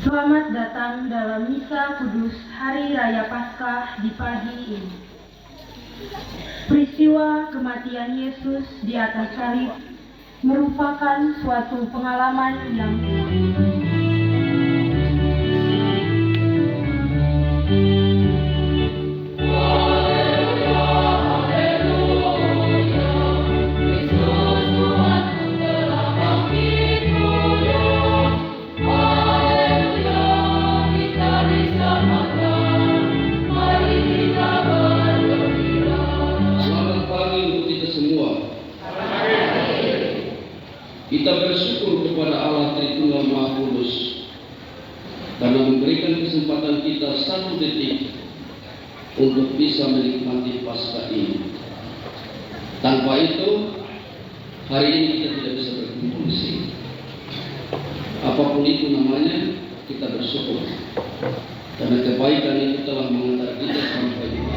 Selamat datang dalam Misa Kudus Hari Raya Paskah di pagi ini. Peristiwa kematian Yesus di atas salib merupakan suatu pengalaman yang kita bersyukur kepada Allah Tritunggal Maha Kudus karena memberikan kesempatan kita satu detik untuk bisa menikmati Paskah ini. Tanpa itu, hari ini kita tidak bisa berkumpul di sini. Apapun itu namanya, kita bersyukur karena kebaikan itu telah mengantar kita sampai di sini.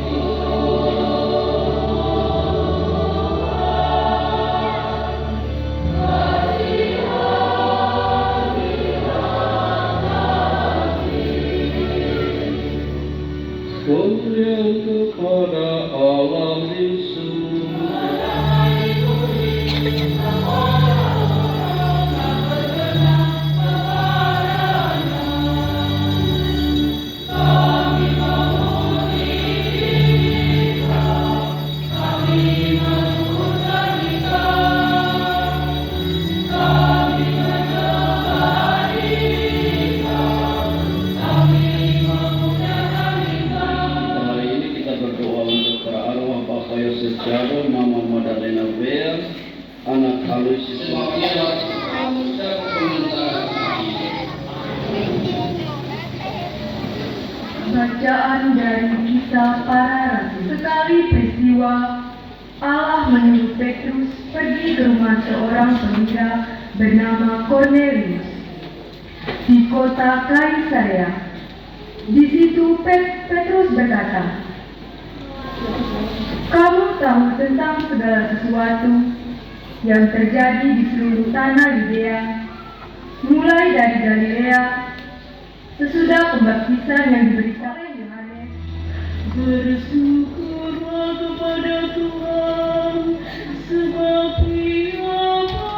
Kemuliaan kepada Allah Yesus. Mama Madalena Bea, anak Aloysius Makia, bacaan dari Kisah Para Rasul. Sekali peristiwa, Allah menyuruh Petrus pergi ke rumah seorang pemuda bernama Cornelius di kota Kaisarea. Di situ Petrus berkata, "Kamu tahu tentang segala sesuatu yang terjadi di seluruh tanah Yudea, mulai dari Galilea, sesudah pembaptisan yang diberikan oleh Yohanes. Bersyukurlah kepada Tuhan, sebab Ia baik.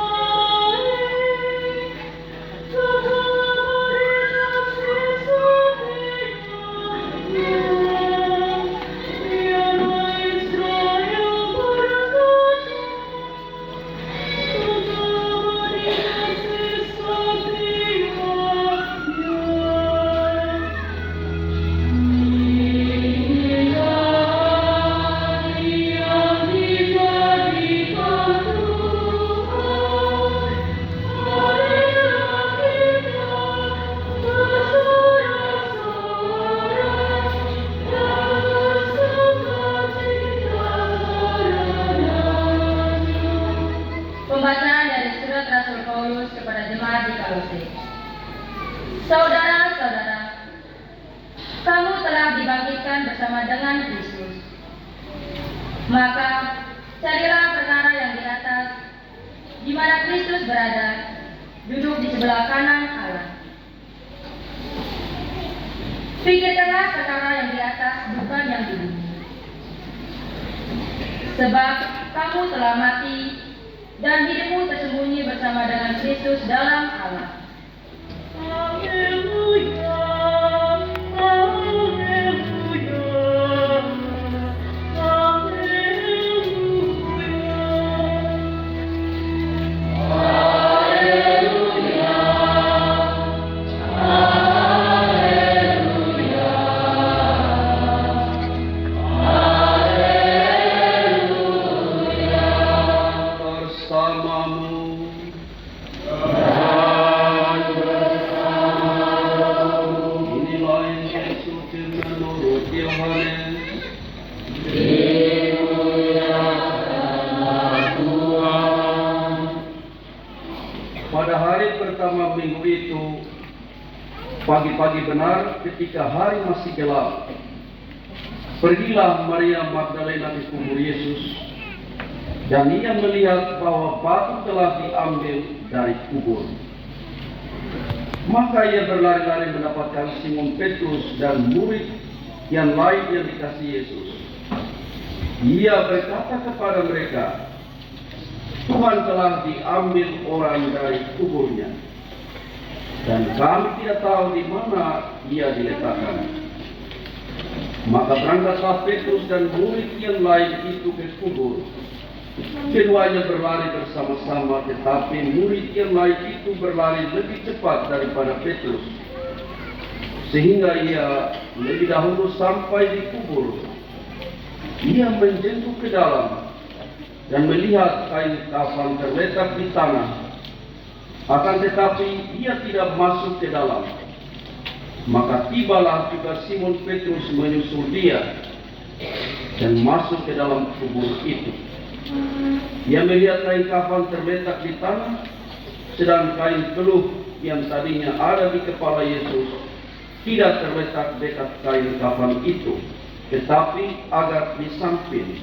Pembacaan dari surat Rasul Paulus kepada jemaat di Kolose. Saudara-saudara, kamu telah dibangkitkan bersama dengan Kristus. Maka carilah perkara yang di atas, di mana Kristus berada, duduk di sebelah kanan Allah. Pikirkanlah perkara yang di atas, bukan yang di bumi. Sebab kamu telah mati, dan hidupmu tersembunyi bersama dengan Kristus dalam Allah. Haleluya, haleluya, haleluya, haleluya, haleluya. Bersamamu inilah Yesus menurut Yohanes. Pada hari pertama minggu itu, pagi-pagi benar ketika hari masih gelap, pergilah Maria Magdalena ke kubur Yesus. Dan ia melihat bahwa batu telah diambil dari kubur. Maka ia berlari-lari mendapatkan Simon Petrus dan murid yang lain yang dikasihi Yesus. Ia berkata kepada mereka, Tuhan telah diambil orang dari kuburnya, dan kami tidak tahu di mana ia diletakkan. Maka berangkatlah Petrus dan murid yang lain itu ke kubur. Keduanya berlari bersama-sama, tetapi murid yang lain itu berlari lebih cepat daripada Petrus, sehingga ia lebih dahulu sampai di kubur. Ia menjenguk ke dalam dan melihat kain kafan terletak di tanah, akan tetapi ia tidak masuk ke dalam. Maka tibalah juga Simon Petrus menyusul dia dan masuk ke dalam kubur itu. Ia melihat kain kafan terletak di tanah, sedang kain keluh yang tadinya ada di kepala Yesus tidak terletak dekat kain kafan itu, tetapi agak di samping,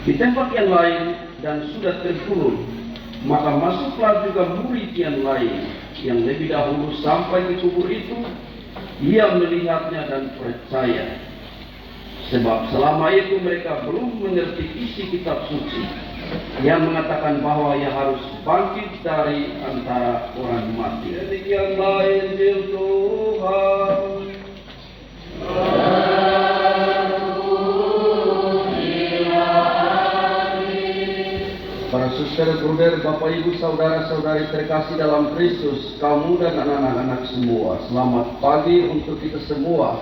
di tempat yang lain, dan sudah terkulur. Maka masuklah juga murid yang lain yang lebih dahulu sampai di kubur itu. Ia melihatnya dan percaya, sebab selama itu mereka belum mengerti isi kitab suci yang mengatakan bahwa ia harus bangkit dari antara orang mati. Demikianlah Injil Tuhan. Para suster, bruder, Bapak Ibu, saudara-saudari terkasih dalam Kristus, kaum muda dan anak-anak semua, selamat pagi untuk kita semua.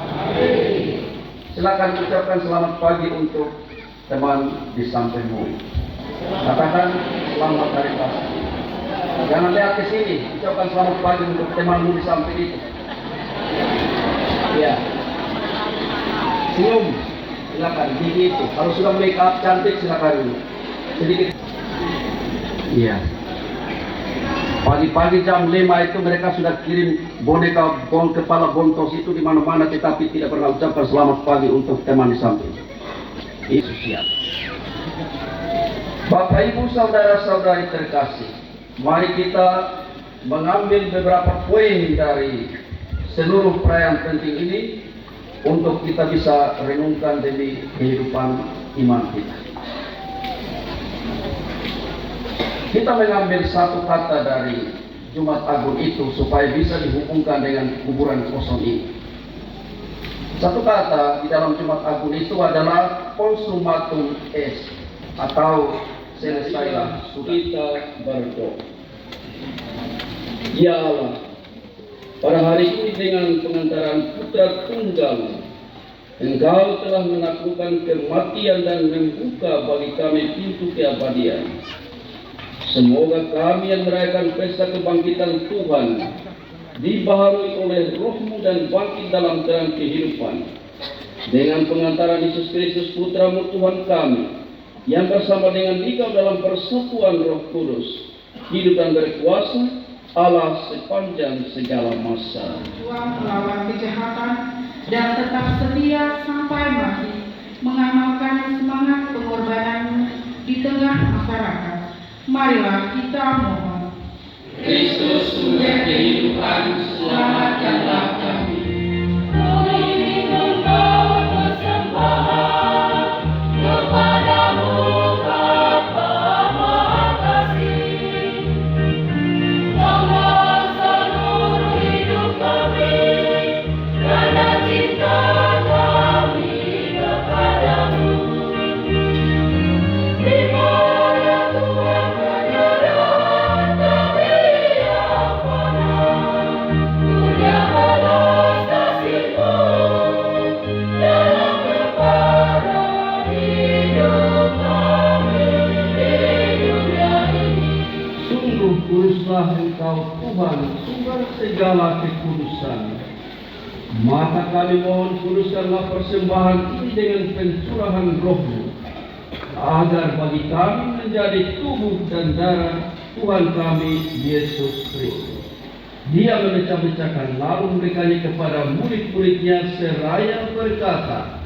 Amin. Silakan ucapkan selamat pagi untuk teman di sampingmu. Katakan selamat hari pagi. Jangan lihat ke sini, ucapkan selamat pagi untuk temanmu di samping itu. Ya. Senyum, silakan, gigi itu. Kalau sudah make up cantik, silakan sedikit. Iya. Pagi-pagi jam 5 itu mereka sudah kirim boneka kepala bontos itu di mana-mana, tetapi tidak pernah ucapkan selamat pagi untuk teman di samping. Itu siap. Bapak Ibu, saudara-saudari terkasih, mari kita mengambil beberapa poin dari seluruh perayaan penting ini untuk kita bisa renungkan demi kehidupan iman kita. Kita mengambil satu kata dari Jumat Agung itu supaya bisa dihubungkan dengan kuburan kosong ini. Satu kata di dalam Jumat Agung itu adalah consumatum est, atau selesailah, kita berdoa. Ya Allah, pada hari ini dengan pengantaran Putra Tunggal, Engkau telah menaklukkan kematian dan membuka bagi kami pintu keabadian. Semoga kami yang merayakan pesta kebangkitan Tuhan dibaharui oleh Roh-Mu dan bangkit dalam terang kehidupan dengan pengantaran Yesus Kristus Putra-Mu Tuhan kami, yang bersama dengan Dikau dalam persatuan Roh Kudus hidup dan berkuasa Allah sepanjang segala masa. Tuhan melawan kejahatan dan tetap setia sampai mati, mengamalkan semangat pengorbanan di tengah masyarakat. Marilah kita mohon. Kristus sumber kehidupan, selamatkanlah kami. Kuduslah Engkau Tuhan, sumber segala kekudusan. Maka kami mohon, kuduskanlah persembahan ini dengan pencurahan Roh-Mu, agar bagi kami menjadi tubuh dan darah Tuhan kami Yesus Kristus. Dia memecah-mecahkan lalu memberikannya kepada murid-muridnya seraya berkata,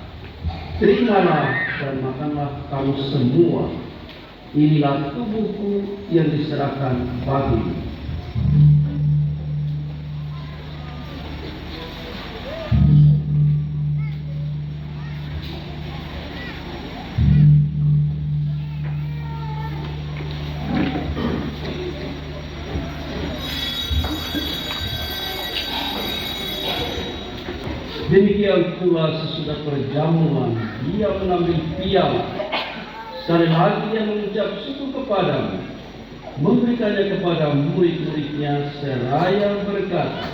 terimalah dan makanlah kamu semua. Inilah tubuhku yang diserahkan bagimu. Demikian pula sesudah perjamuan, dia mengambil piala. Sekali lagi dia mengucap syukur kepadamu, memberikannya kepada murid-muridnya seraya berkata,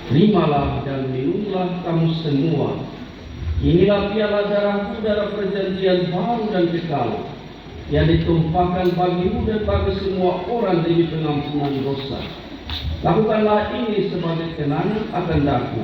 "Terimalah dan minumlah kamu semua. Inilah piala darahku, darah perjanjian baru dan kekal, yang ditumpahkan bagimu dan bagi semua orang demi pengampunan dosa. Lakukanlah ini sebagai kenangan akan aku."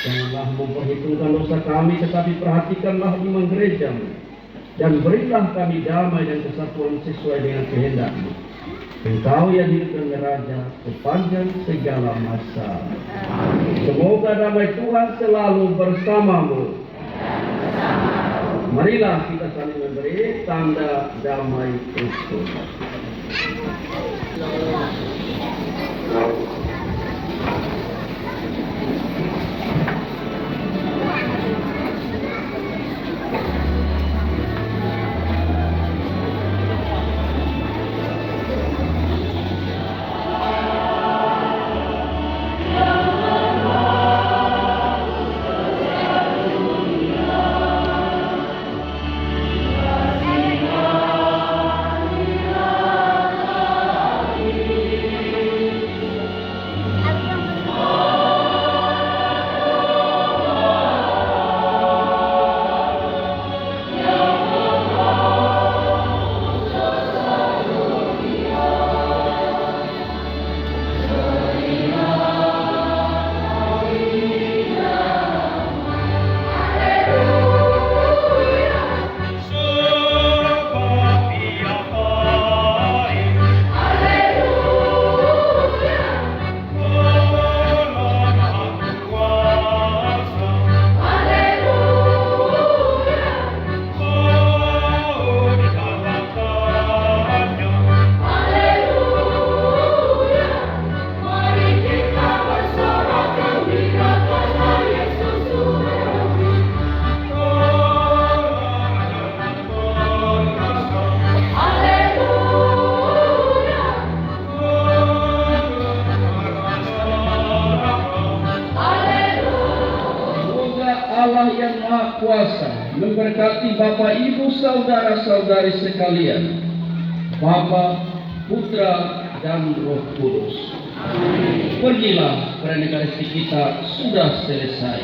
Janganlah memperhitungkan dosa kami, tetapi perhatikanlah iman gerejamu, dan berilah kami damai dan kesatuan sesuai dengan kehendak-Mu. Engkau yang hidup dan Raja sepanjang segala masa. Semoga damai Tuhan selalu bersamamu. Marilah kita saling memberi tanda damai Kristus. Allah yang Maha Kuasa memberkati Bapak Ibu saudara-saudari sekalian, Bapa, Putra, dan Roh Kudus. Pergilah, karena Ekaristi kita sudah selesai.